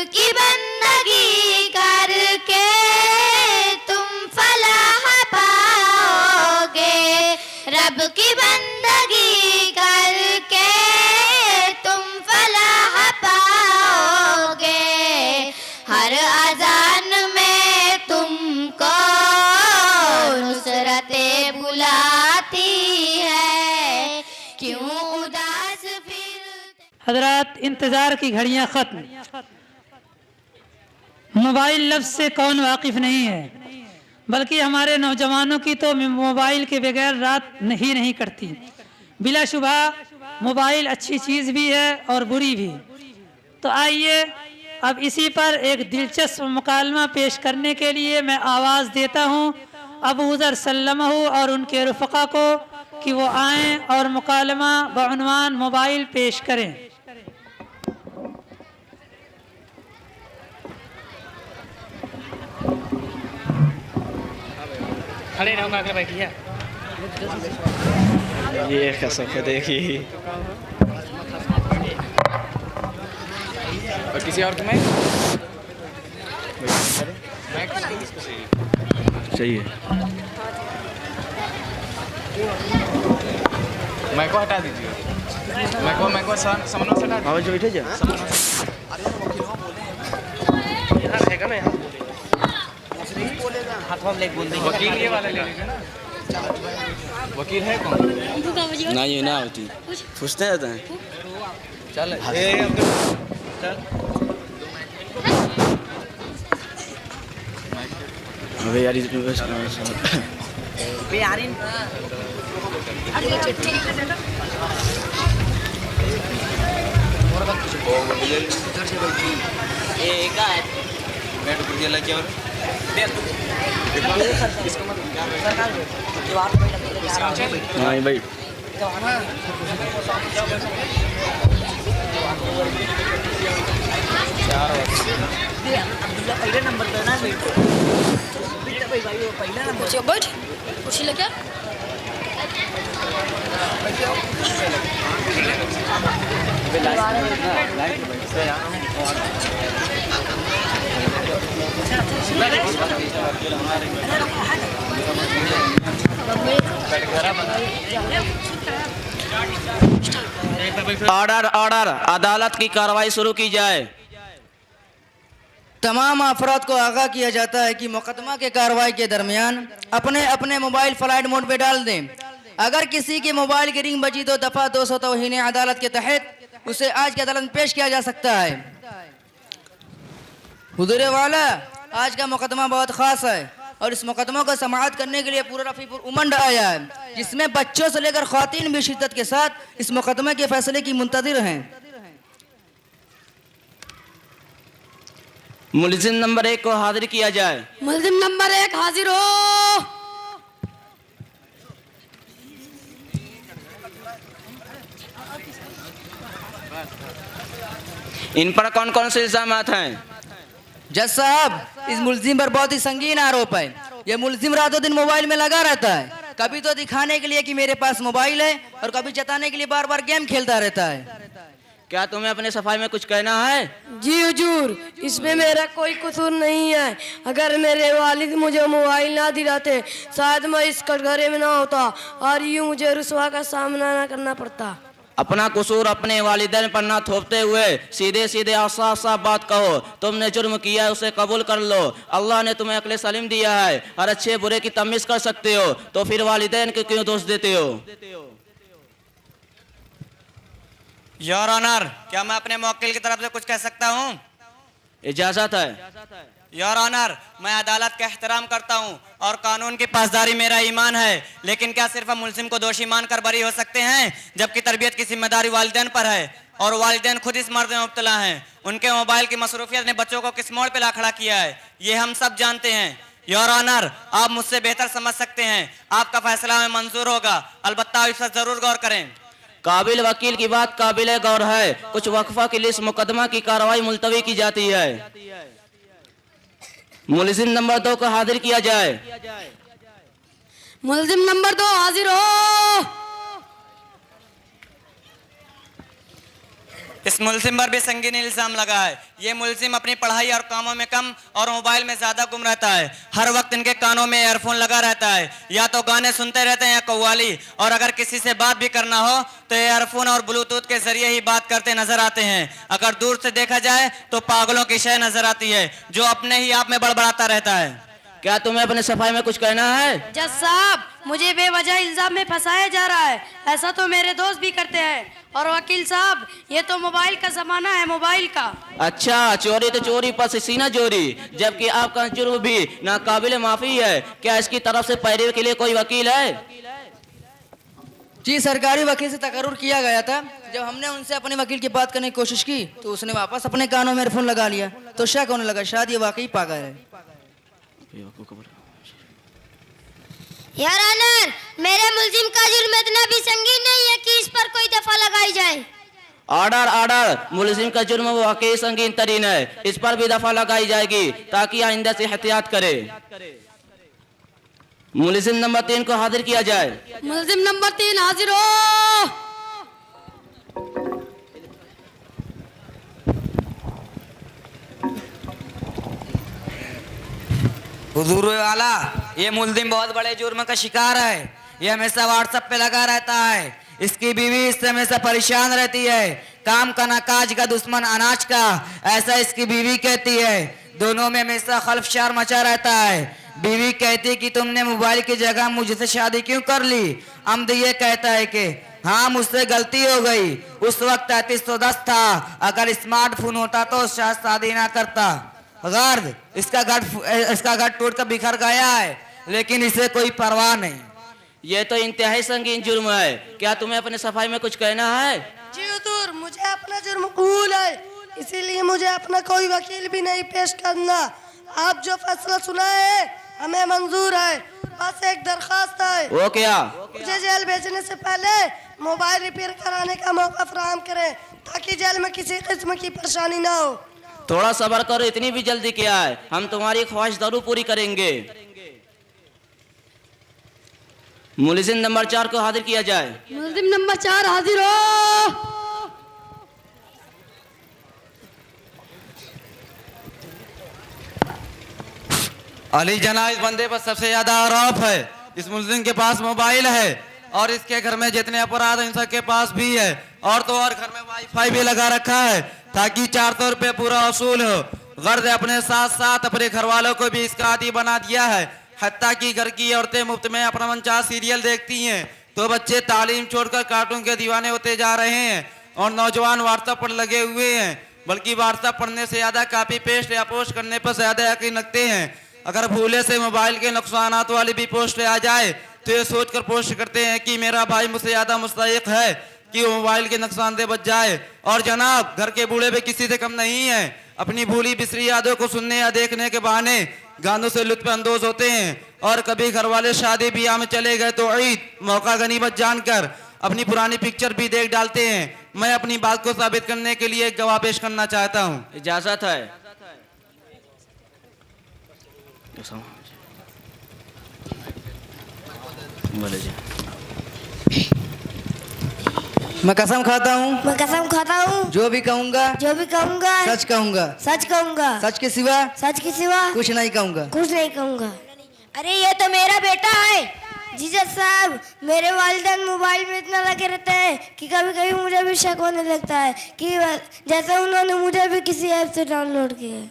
की बंदगी करके तुम फलाह पाओगे, रब की बंदगी करके तुम फलाह पाओगे। हर अजान में तुमको नुसरतें बुलाती है, क्यों उदास फिर। हजरात, इंतजार की घड़ियां खत्म। मोबाइल लफ्ज से कौन वाकिफ नहीं है, बल्कि हमारे नौजवानों की तो मोबाइल के बगैर रात नहीं कटती। बिलाशुबा मोबाइल अच्छी चीज़ भी है और बुरी भी। तो आइए अब इसी पर एक दिलचस्प मुकालमा पेश करने के लिए मैं आवाज़ देता हूँ अबू ज़र सल्लमहु और उनके रुफ़क़ा को कि वो आएँ और मुकालमा बउनवान मोबाइल पेश करें। खड़े रहो, आगे बैठिए। ये कसम है, देखिए। और किसी और तुम्हें चाहिए? माइक को हटा दीजिए। माइक को सामने से हटा आवाज बैठे जा। यहाँ रहेगा ना, यहाँ हाथ वाम लेके बोल देंगे। वकील ये वाला ले लीजिए ना। वकील है कौन? ना ये ना होती, पूछते रहते हैं। चल अबे यार नहीं भाई, पहले नंबर पे ना पहला नंबर बैठ कुर्सी लेके ऑर्डर ऑर्डर, अदालत की कार्रवाई शुरू की जाए। तमाम अफराद को आगाह किया जाता है कि मुकदमा के कार्रवाई के दरमियान अपने अपने मोबाइल फ्लाइट मोड पे डाल दें। अगर किसी के मोबाइल की रिंग बजी तो दफ़ा 200 तौहीन अदालत के तहत उसे आज की अदालत में पेश किया जा सकता है। हुजूर वाला, आज का मुकदमा बहुत ख़ास है और इस मुकदमा को समाअत करने के लिए पूरा रफ़ीपुर उमंड आया है, जिसमें बच्चों से लेकर ख़वातीन भी शिद्दत के साथ इस मुकदमे के फैसले की मुंतज़िर हैं। मुलजिम नंबर 1 को हाजिर किया जाए। मुल्जिम नंबर 1 हाजिर हो। इन पर कौन कौन से इल्जामात हैं? जज साहब, इस मुल्जिम पर बहुत ही संगीन आरोप है। ये मुल्जिम रातों दिन मोबाइल में लगा रहता है, कभी तो दिखाने के लिए कि मेरे पास मोबाइल है और कभी जताने के लिए बार बार गेम खेलता रहता है। क्या तुम्हें अपने सफाई में कुछ कहना है? जी हुजूर, इसमें मेरा कोई कसूर नहीं है। अगर मेरे वालिद मुझे मोबाइल ना दिलाते, शायद मैं इस कटघरे में ना होता और यूं मुझे रुसवा का सामना ना करना पड़ता। अपना कसूर अपने वालिदैन पर ना थोपते हुए सीधे सीधे और साफ साफ बात कहो। तुमने जुर्म किया है, उसे कबूल कर लो। अल्लाह ने तुम्हें अक्ल सलीम दिया है और अच्छे बुरे की तमीज़ कर सकते हो, तो फिर वालिदैन को क्यों दोष देते हो? योर ऑनर, क्या मैं अपने मुवक्किल की तरफ से कुछ कह सकता हूँ? इजाजत है। योर ऑनर, मैं अदालत का एहतराम करता हूँ और कानून की पासदारी मेरा ईमान है, लेकिन क्या सिर्फ हम मुल्जिम को दोषी मानकर बरी हो सकते हैं, जबकि तरबियत की जिम्मेदारी वालिदैन पर है और वालिदैन खुद इस मर्द में मुब्तला हैं। उनके मोबाइल की मसरूफियत ने बच्चों को किस मोड़ पर ला खड़ा किया है, ये हम सब जानते हैं। योर ऑनर, आप मुझसे बेहतर समझ सकते हैं, आपका फैसला हमें मंजूर होगा, अलबत्ता आप इस पर जरूर गौर करें। काबिल वकील की बात काबिल गौर है। कुछ वक्फा के लिए इस मुकदमा की कार्रवाई मुलतवी की जाती है। मुलजिम नंबर 2 को हाजिर किया जाए। मुल्जिम नंबर 2 हाजिर हो। इस मुलजिम पर भी संगीन इल्जाम लगा है। ये मुलजिम अपनी पढ़ाई और कामों में कम और मोबाइल में ज्यादा गुम रहता है। हर वक्त इनके कानों में ईयरफोन लगा रहता है, या तो गाने सुनते रहते हैं या कव्वाली, और अगर किसी से बात भी करना हो तो ईयरफोन और ब्लूटूथ के जरिए ही बात करते नजर आते हैं। अगर दूर से देखा जाए तो पागलों की शय नजर आती है जो अपने ही आप में बड़बड़ाता रहता है। क्या तुम्हें अपने सफाई में कुछ कहना है? जज साहब, मुझे बेवजह इल्जाम में फंसाया जा रहा है। ऐसा तो मेरे दोस्त भी करते हैं। और वकील साहब, ये तो मोबाइल का जमाना है, मोबाइल का। अच्छा, चोरी तो चोरी पर से सीना चोरी, जबकि आपका जुर्म भी नाकाबिल माफी है। क्या इसकी तरफ से पैरवी के लिए कोई वकील है? जी, सरकारी वकील से तकर्रुर किया गया था। जब हमने उनसे अपने वकील की बात करने की कोशिश की तो उसने वापस अपने कानों में ईयरफोन लगा लिया। तो शक होने लगा शायद ये वाकई पागल है। यार ऑनर, मेरे मुलजिम का जुर्म इतना भी संगीन नहीं है कि इस पर कोई दफा लगाई जाए। ऑर्डर ऑर्डर, मुलजिम का जुर्म वाकई संगीन तरीन है, इस पर भी दफा लगाई जाएगी ताकि आइंदा से एहतियात करे। मुलजिम नंबर 3 को हाजिर किया जाए। मुलजिम नंबर 3 हाजिर हो। हुजूर वाला, ये मुल्जिम बहुत बड़े जुर्म का शिकार है। ये हमेशा व्हाट्सएप पे लगा रहता है। इसकी बीवी इससे हमेशा परेशान रहती है। काम का ना काज का, दुश्मन अनाज का, ऐसा इसकी बीवी कहती है। दोनों में हमेशा खलफशार मचा रहता है। बीवी कहती कि तुमने मोबाइल की जगह मुझसे शादी क्यों कर ली? अम्द ये कहता है कि हाँ, मुझसे गलती हो गई। उस वक्त 3310 था, अगर स्मार्टफोन होता तो शायद शादी ना करता। गर्द इसका घर टूट कर बिखर गया है, लेकिन इसे कोई परवाह नहीं। ये तो इंतहाई संगीन जुर्म है। क्या तुम्हें अपने सफाई में कुछ कहना है? जी हुजूर, मुझे अपना जुर्म कबूल है, इसीलिए मुझे अपना कोई वकील भी नहीं पेश करना। आप जो फैसला सुनाए है हमें मंजूर है। बस एक दरखास्त है। वो क्या? मुझे जेल भेजने से पहले मोबाइल रिपेयर कराने का मौका फराहम करें, ताकि जेल में किसी किस्म की परेशानी ना हो। थोड़ा सब्र करो, इतनी भी जल्दी क्या है, हम तुम्हारी ख्वाहिश जरूर पूरी करेंगे। मुलजिम नंबर 4 को हाजिर किया जाए। मुलजिम नंबर 4 हाजिर हो। अली जना, इस बंदे पर सबसे ज्यादा आरोप है। इस मुल्जिम के पास मोबाइल है और इसके घर में जितने अपराध हैं इन सबके पास भी है। और तो और घर में वाईफाई भी लगा रखा है ताकि 400 रुपये पूरा वसूल हो। गर्द अपने साथ साथ अपने घर वालों को भी इसका आदी बना दिया है। हत्ता कि घर की औरतें मुफ्त में अपना मनचाहा सीरियल देखती हैं, तो बच्चे तालीम छोड़कर कार्टून के दीवाने होते जा रहे हैं और नौजवान व्हाट्सएप पर लगे हुए हैं। बल्कि व्हाट्सएप पढ़ने से ज्यादा कॉपी पेस्ट या पोस्ट करने पर ज्यादा यकीन रखते हैं। अगर भूले से मोबाइल के नुकसानात वाली भी पोस्ट आ जाए तो ये सोचकर पोस्ट करते हैं कि मेरा भाई मुझसे ज्यादा मुस्तहिक है कि वो मोबाइल के नुकसान से बच जाए। और जनाब, घर के बूढ़े भी किसी से कम नहीं है। अपनी भूली बिसरी यादों को सुनने या देखने के बहाने गानों से लुत्फ अंदोज होते हैं। और कभी घर वाले शादी ब्याह में चले गए तो ईद मौका गनीमत जानकर अपनी पुरानी पिक्चर भी देख डालते हैं। मैं अपनी बात को साबित करने के लिए एक गवाह पेश करना चाहता हूँ। इजाजत है। मैं कसम खाता हूँ, मैं कसम खाता हूँ, जो भी कहूँगा जो भी कहूँगा सच कहूँगा, सच कहूँगा, सच के सिवा सच के सिवा कुछ नहीं कहूँगा। कुछ नहीं कहूँगा। अरे ये तो मेरा बेटा है। जीजत साहब, मेरे वालिदैन मोबाइल में इतना लगे रहते हैं कि कभी कभी मुझे भी शक होने लगता है कि जैसे उन्होंने मुझे भी किसी ऐप से डाउनलोड किया है।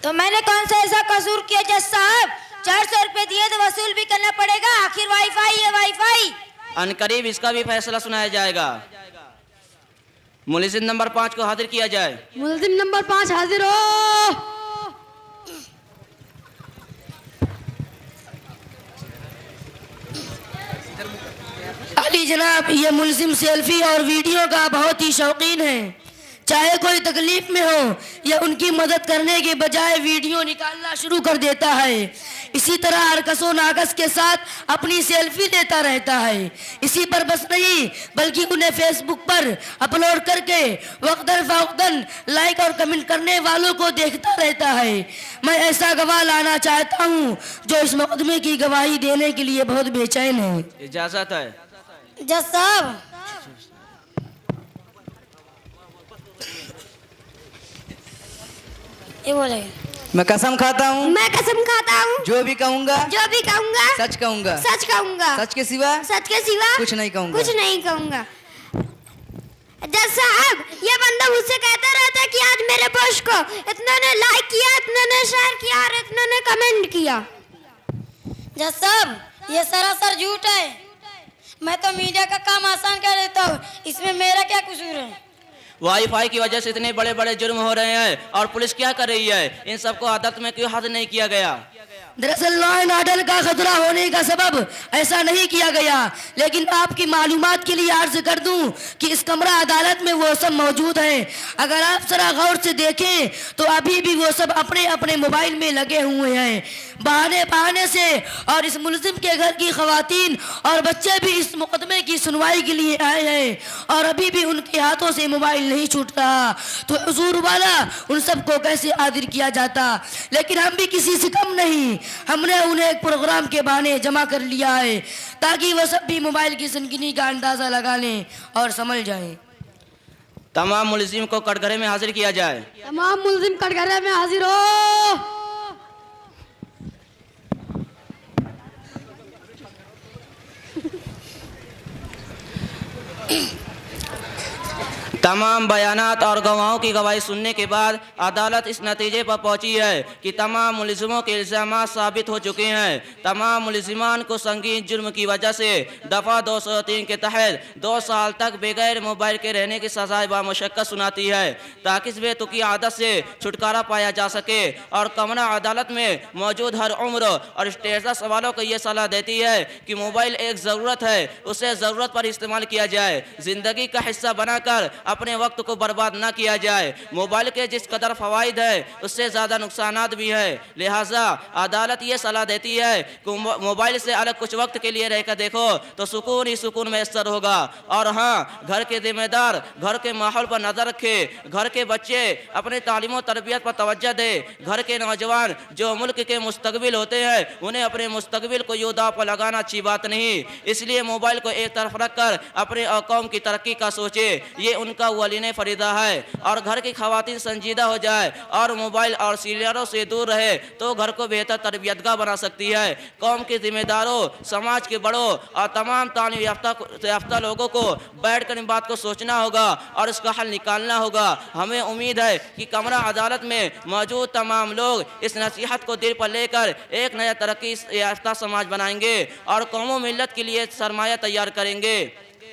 तो मैंने कौन सा ऐसा कसूर किया जज साहब? 400 रुपए दिए तो वसूल भी करना पड़ेगा, आखिर वाईफाई है वाईफाई। अनकरीब इसका भी फैसला सुनाया जाएगा। मुलजिम नंबर 5 को हाजिर किया जाए। मुलजिम नंबर 5 हाजिर हो। अली जनाब, ये मुलजिम सेल्फी और वीडियो का बहुत ही शौकीन है। चाहे कोई तकलीफ में हो या उनकी मदद करने के बजाय वीडियो निकालना शुरू कर देता है। इसी तरह हरकसो नाकस के साथ अपनी सेल्फी लेता रहता है। इसी पर बस नहीं, बल्कि उन्हें फेसबुक पर अपलोड करके वक्तन फवक्तन लाइक और कमेंट करने वालों को देखता रहता है। मैं ऐसा गवाह लाना चाहता हूँ जो इस मुकदमे की गवाही देने के लिए बहुत बेचैन है। इजाजत है। जज साहब, ये बोले मैं कसम खाता हूँ मैं कसम खाता हूँ जो भी कहूँगा जो भी कहूँगा सच कहूँगा, सच कहूँगा, सच के सिवा सच के सिवा कुछ नहीं कहूँगा। कुछ नहीं कहूँगा। जज साहब, ये बंदा मुझसे कहता रहता है कि आज मेरे पोस्ट को इतने ने लाइक किया, इतने ने शेयर किया और इतने ने कमेंट किया। जज साहब, ये सरासर झूठ है। मैं तो मीडिया का काम आसान कर देता हूँ, इसमें मेरा क्या कसूर है? वाईफाई की वजह से इतने बड़े बड़े जुर्म हो रहे हैं और पुलिस क्या कर रही है? इन सबको अदालत में क्यों हद नहीं किया गया? दरअसल लॉ एंड ऑर्डर का खतरा होने का सबब ऐसा नहीं किया गया, लेकिन आपकी मालूमात के लिए अर्ज कर दूं कि इस कमरा अदालत में वो सब मौजूद हैं। अगर आप जरा गौर से देखें तो अभी भी वो सब अपने अपने मोबाइल में लगे हुए हैं। बहाने बहाने से और इस मुलजिम के घर की खवातीन और बच्चे भी इस मुकदमे की सुनवाई के लिए आए हैं और अभी भी उनके हाथों से मोबाइल नहीं छूट रहा। तो हुजूर वाला उन सबको कैसे हाजिर किया जाता, लेकिन हम भी किसी से कम नहीं। हमने उन्हें एक प्रोग्राम के बहाने जमा कर लिया है ताकि वह सब भी मोबाइल की संगीनी का अंदाजा लगा लें और समझ जाएं। तमाम मुलजिम को कटघरे में हाजिर किया जाए। तमाम मुलजिम कटघरे में हाजिर हो। तमाम बयानात और गवाहों की गवाही सुनने के बाद अदालत इस नतीजे पर पहुंची है कि तमाम मुलजिमों के इल्ज़ामात साबित हो चुके हैं। तमाम मुलजिमान को संगीन जुर्म की वजह से दफ़ा 203 के तहत 2 साल तक बगैर मोबाइल के रहने की सज़ाए बामुशक्कत सुनाती है ताकि इस बेतुकी आदत से छुटकारा पाया जा सके। और कमरा अदालत में मौजूद हर उम्र और स्टेजा सवालों को ये सलाह देती है कि मोबाइल एक ज़रूरत है, उसे ज़रूरत पर इस्तेमाल किया जाए, ज़िंदगी का हिस्सा बनाकर अपने वक्त को बर्बाद ना किया जाए। मोबाइल के जिस कदर फ़वाइद है उससे ज़्यादा नुकसानात भी है, लिहाजा अदालत ये सलाह देती है कि मोबाइल से अलग कुछ वक्त के लिए रहकर देखो तो सुकून ही सुकून मैसर होगा। और हाँ, घर के जिम्मेदार घर के माहौल पर नज़र रखे, घर के बच्चे अपने तालीम और तरबियत पर तवज्जो दे। घर के नौजवान जो मुल्क के मुस्तकबिल होते हैं उन्हें अपने मुस्तकबिल को यूं दांव पर लगाना अच्छी बात नहीं, इसलिए मोबाइल को एक तरफ रख कर अपने और कौम की तरक्की का सोचे, ये उनका वलीने फरीदा है। और घर की खवातीन संजीदा हो जाए और मोबाइल और सीरियलों से दूर रहे तो घर को बेहतर तरबियतगाह बना सकती है। कौम के जिम्मेदारों, समाज के बड़ों और तमाम तालीम याफ्ता लोगों को बैठ कर इन बात को सोचना होगा और इसका हल निकालना होगा। हमें उम्मीद है कि कमरा अदालत में मौजूद तमाम लोग इस नसीहत को दिल पर लेकर एक नया तरक्की याफ्ता समाज बनाएंगे और कौमों मिल्लत के लिए सरमाया तैयार करेंगे।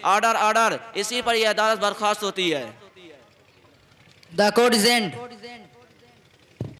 ऑर्डर ऑर्डर, इसी पर यह अदालत बर्खास्त होती है। The court is and.